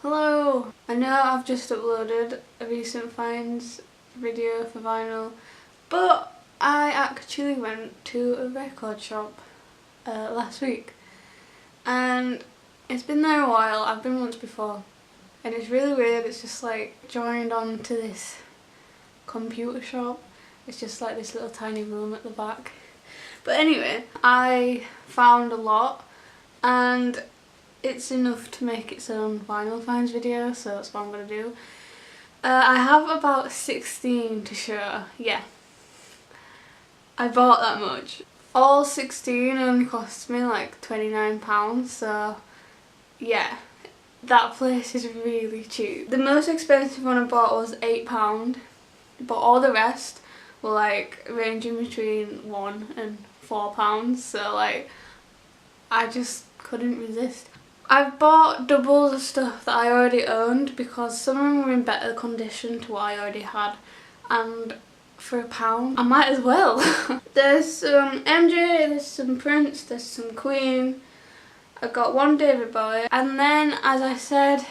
Hello! I know I've just uploaded a recent finds video for vinyl, but I actually went to a record shop last week, and it's been there a while. I've been once before, and it's really weird. It's just like joined on to this computer shop. It's just like this little tiny room at the back. But anyway, I found a lot, and it's enough to make its own vinyl finds video, so that's what I'm going to do. I have about 16 to show. Yeah, I bought that much. All 16 only cost me like £29, so yeah, that place is really cheap. The most expensive one I bought was £8, but all the rest were like ranging between £1 and £4, so like I just couldn't resist. I've bought doubles of stuff that I already owned because some of them were in better condition to what I already had, and for £1 I might as well. There's some MJ, there's some Prince, there's some Queen, I got one David Bowie, and then, as I said,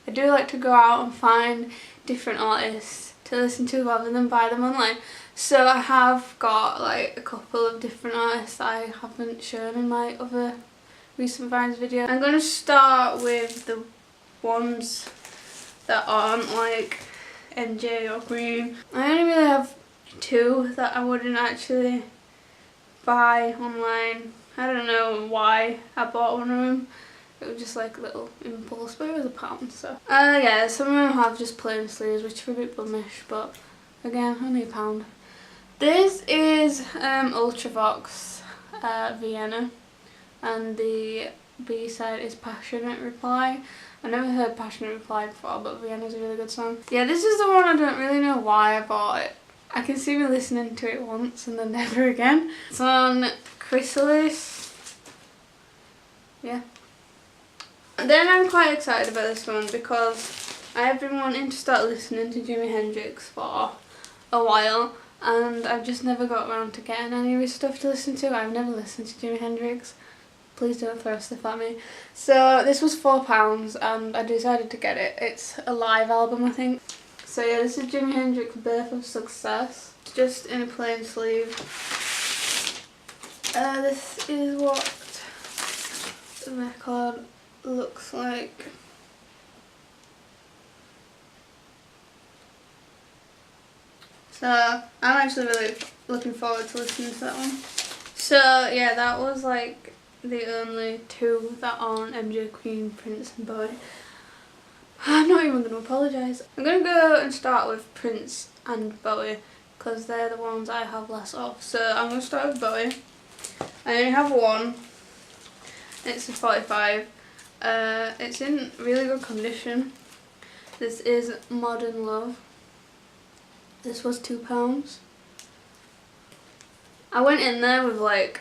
I do like to go out and find different artists to listen to rather than buy them online. So I have got like a couple of different artists that I haven't shown in my other recent finds video. I'm going to start with the ones that aren't like MJ or Queen. I only really have two that I wouldn't actually buy online. I don't know why I bought one of them. It was just like a little impulse, but it was £1, so. Yeah, some of them have just plain sleeves, which are a bit bummish, but again, only £1. This is Ultravox Vienna, and the B-side is Passionate Reply. I never heard Passionate Reply before, but Vienna's a really good song. Yeah, this is the one I don't really know why I bought it. I can see me listening to it once and then never again. It's on Chrysalis. Yeah. And then I'm quite excited about this one because I have been wanting to start listening to Jimi Hendrix for a while, and I've just never got around to getting any of his stuff to listen to. I've never listened to Jimi Hendrix. Please don't throw stuff at me. So this was £4 and I decided to get it. It's a live album, I think. So yeah, this is Jimi Hendrix Birth of Success. It's just in a plain sleeve. This is what the record looks like. So I'm actually really looking forward to listening to that one. So yeah, that was like the only two that aren't MJ, Queen, Prince and Bowie. I'm not even going to apologise. I'm going to go and start with Prince and Bowie because they're the ones I have less of. So I'm going to start with Bowie. I only have one. It's a 45. It's in really good condition. This is Modern Love. This was £2. I went in there with like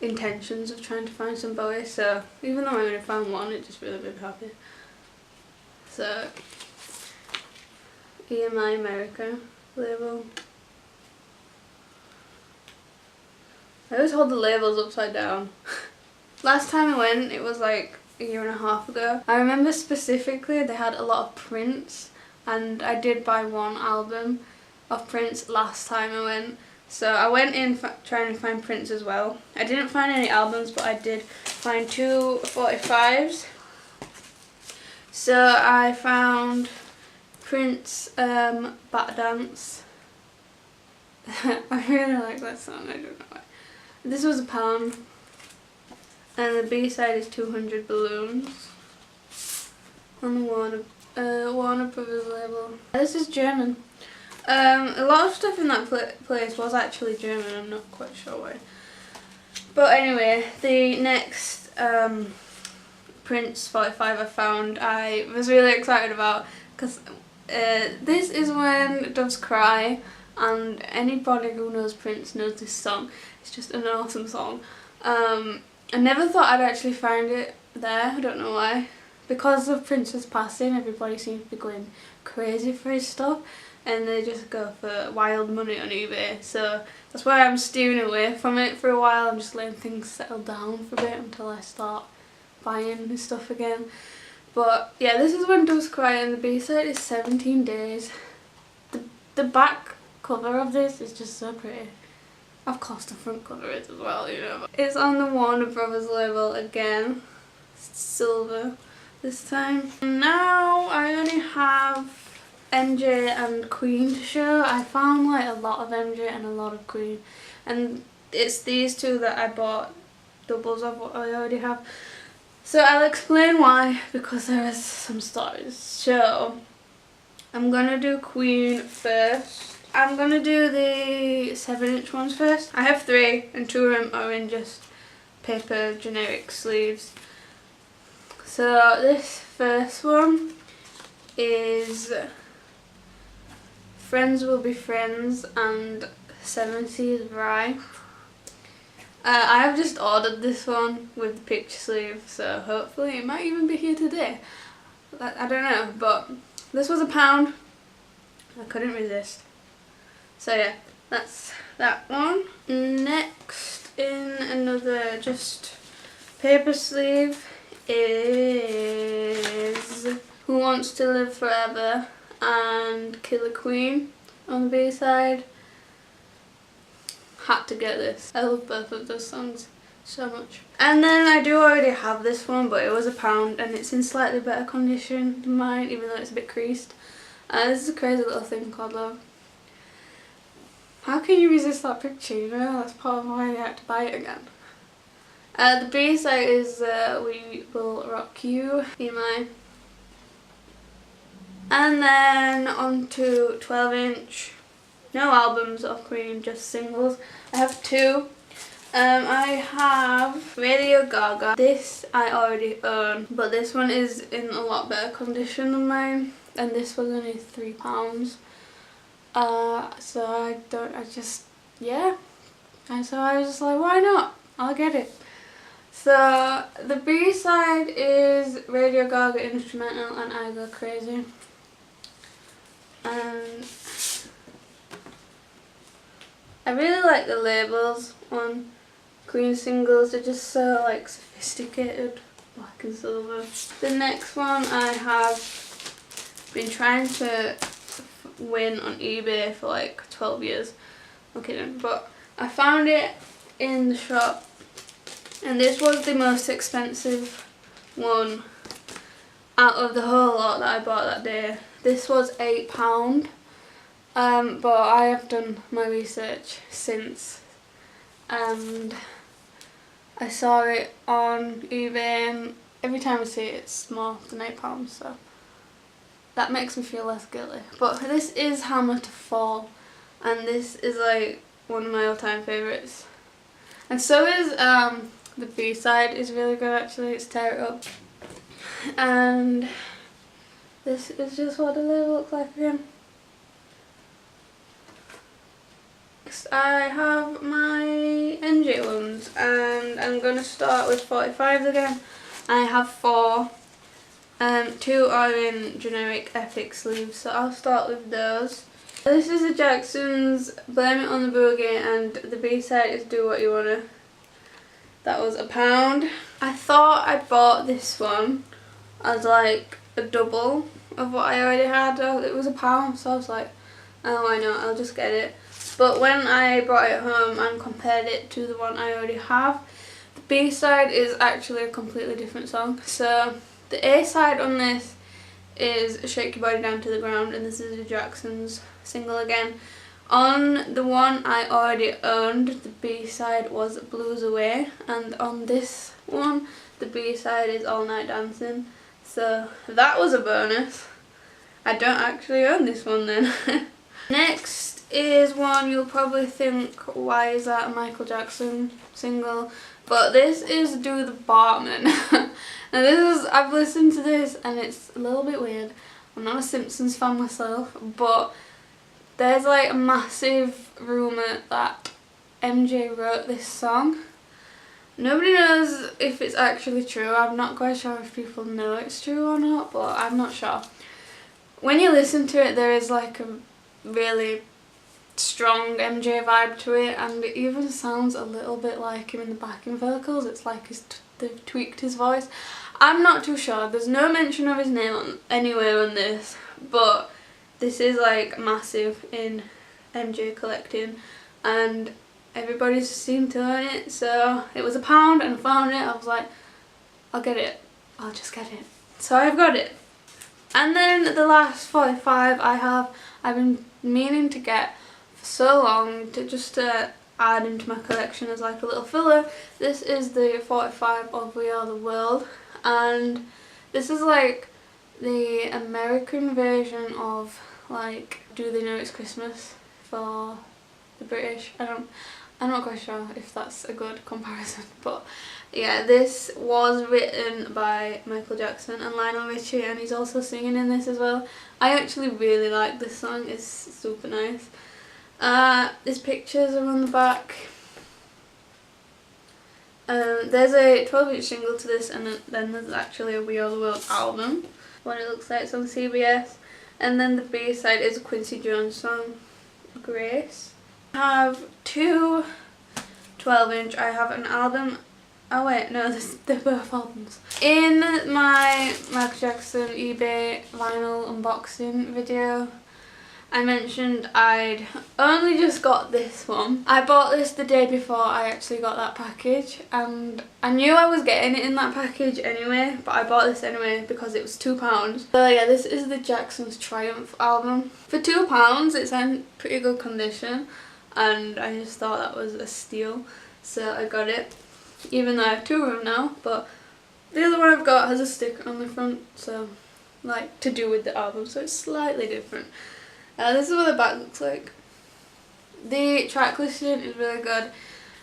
intentions of trying to find some Bowie, so even though I only found one, it just really made me happy. So, EMI America label. I always hold the labels upside down. Last time I went, it was like a year and a half ago. I remember specifically they had a lot of Prince, and I did buy one album of Prince last time I went. So I went in trying to find Prince as well. I didn't find any albums, but I did find two 45s. So I found Prince Bat Dance. I really like that song, I don't know why. This was £1. And the B-side is 200 Balloons on the Warner Brothers label. This is German. A lot of stuff in that place was actually German, I'm not quite sure why. But anyway, the next Prince 45 I found, I was really excited about because this is When Doves Cry, and anybody who knows Prince knows this song. It's just an awesome song. I never thought I'd actually find it there, I don't know why. Because of Prince's passing, everybody seems to be going crazy for his stuff, and they just go for wild money on eBay. So that's why I'm steering away from it for a while. I'm just letting things settle down for a bit until I start buying his stuff again. But yeah, this is When Doves Cry and the B-side is 17 Days. The back cover of this is just so pretty. Of course the front cover is as well, you know. It's on the Warner Brothers label again. Silver this time. Now I only have MJ and Queen to show. I found like a lot of MJ and a lot of Queen. And it's these two that I bought doubles of what I already have. So I'll explain why, because there is some stories. So I'm gonna do Queen first. I'm gonna do the 7-inch ones first. I have 3 and 2 of them are in just paper generic sleeves. So this first one is Friends Will Be Friends and 7 Seas Rye. I have just ordered this one with the picture sleeve, so hopefully it might even be here today. I don't know, but this was £1. I couldn't resist. So yeah, that's that one. Next in another just paper sleeve is Who Wants to Live Forever and Killer Queen on the B-side. Had to get this. I love both of those songs so much. And then I do already have this one, but it was £1 and it's in slightly better condition than mine, even though it's a bit creased. This is a crazy little thing called Love. How can you resist that picture, you know? That's part of why I had to buy it again. The B-side is We Will Rock You, Be Mine. And then on to 12-inch. No albums of Queen, just singles. I have 2. I have Radio Gaga. This I already own, but this one is in a lot better condition than mine. And this was only £3. So so I was just like, why not? I'll get it. So the B-side is Radio Gaga instrumental and I Go Crazy. And I really like the labels on Queen singles. They're just so like sophisticated, black and silver. The next one I have been trying to win on eBay for like 12 years. I'm kidding, but I found it in the shop and this was the most expensive one out of the whole lot that I bought that day. This was £8, but I have done my research since and I saw it on eBay and every time I see it it's more than £8, so that makes me feel less guilty. But this is Hammer to Fall and this is like one of my all-time favourites. And so is the B-side is really good actually, it's Tear It Up. And this is just what the label looks like again. Next I have my NJ ones and I'm going to start with 45s again. I have 4. 2 are in generic epic sleeves, so I'll start with those. This is the Jacksons, Blame It on the Boogie, and the B-side is Do What You Wanna. That was £1. I thought I bought this one as like a double of what I already had. It was £1, so I was like, oh why not, I'll just get it. But when I brought it home and compared it to the one I already have, the B-side is actually a completely different song. So the A-side on this is Shake Your Body Down to the Ground, and this is the Jacksons single again. On the one I already owned, the B-side was Blues Away, and on this one the B-side is All Night Dancing. So that was a bonus. I don't actually own this one then. Next is one you'll probably think, why is that a Michael Jackson single? But this is Do the Bartman. Now I've listened to this and it's a little bit weird. I'm not a Simpsons fan myself, but there's like a massive rumour that MJ wrote this song. Nobody knows if it's actually true. I'm not quite sure if people know it's true or not, but I'm not sure. When you listen to it, there is like a really strong MJ vibe to it, and it even sounds a little bit like him in the backing vocals. It's like they've tweaked his voice. I'm not too sure. There's no mention of his name anywhere on this, but this is like massive in MJ collecting, and everybody seemed to own it. So it was £1 and I found it. I was like, I'll get it. I'll just get it. So I've got it. And then the last 45 I've been meaning to get for so long, to just add into my collection as like a little filler. This is the 45 of We Are the World, and this is like the American version of like Do They Know It's Christmas for the British. I'm not quite sure if that's a good comparison, but yeah, this was written by Michael Jackson and Lionel Richie, and he's also singing in this as well. I actually really like this song, it's super nice. These pictures are on the back. There's a 12-inch single to this, and then there's actually a We Are the World album, what it looks like. It's on CBS. And then the B-side is a Quincy Jones song, Grace. I have two 12-inch. I have an album. Oh wait, no, they're both albums. In my Michael Jackson eBay vinyl unboxing video, I mentioned I'd only just got this one. I bought this the day before I actually got that package, and I knew I was getting it in that package anyway, but I bought this anyway because it was £2. So yeah, this is the Jackson's Triumph album. For £2, it's in pretty good condition, and I just thought that was a steal, so I got it. Even though I have two of them now, but the other one I've got has a sticker on the front, so like to do with the album, so it's slightly different. This is what the back looks like. The track listing is really good.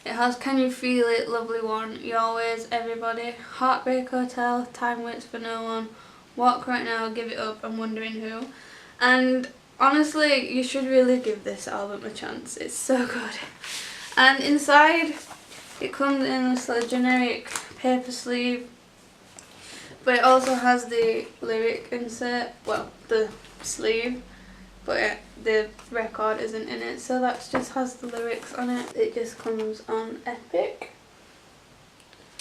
It has Can You Feel It, Lovely One, You Always, Everybody, Heartbreak Hotel, Time Waits for No One, Walk Right Now, Give It Up, and Wondering Who. And honestly, you should really give this album a chance. It's so good. And inside, it comes in this like generic paper sleeve, but it also has the lyric insert, well, the sleeve, but the record isn't in it, so that just has the lyrics on it. It just comes on Epic.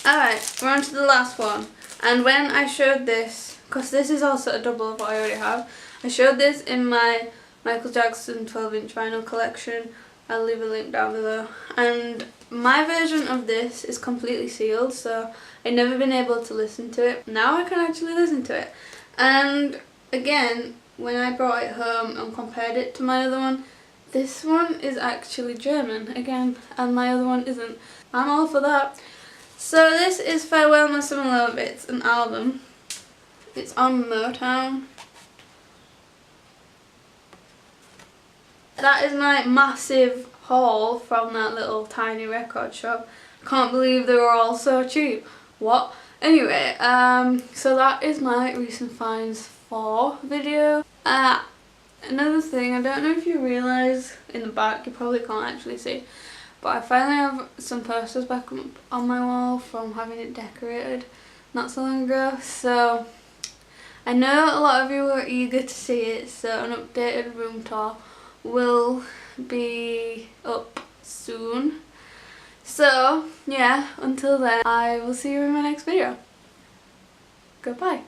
Alright, we're on to the last one. And when I showed this, because this is also a double of what I already have, I showed this in my Michael Jackson 12-inch vinyl collection. I'll leave a link down below. And my version of this is completely sealed, so I've never been able to listen to it. Now I can actually listen to it. And again, when I brought it home and compared it to my other one, this one is actually German again, and my other one isn't. I'm all for that. So this is Farewell My Summer Love. It's an album. It's on Motown. That is my massive haul from that little tiny record shop. Can't believe they were all so cheap. What? Anyway, so that is my recent finds 4 video. Another thing, I don't know if you realise in the back, you probably can't actually see, but I finally have some posters back up on my wall from having it decorated not so long ago. So I know a lot of you are eager to see it, so an updated room tour will be up soon. So yeah, until then, I will see you in my next video. Goodbye.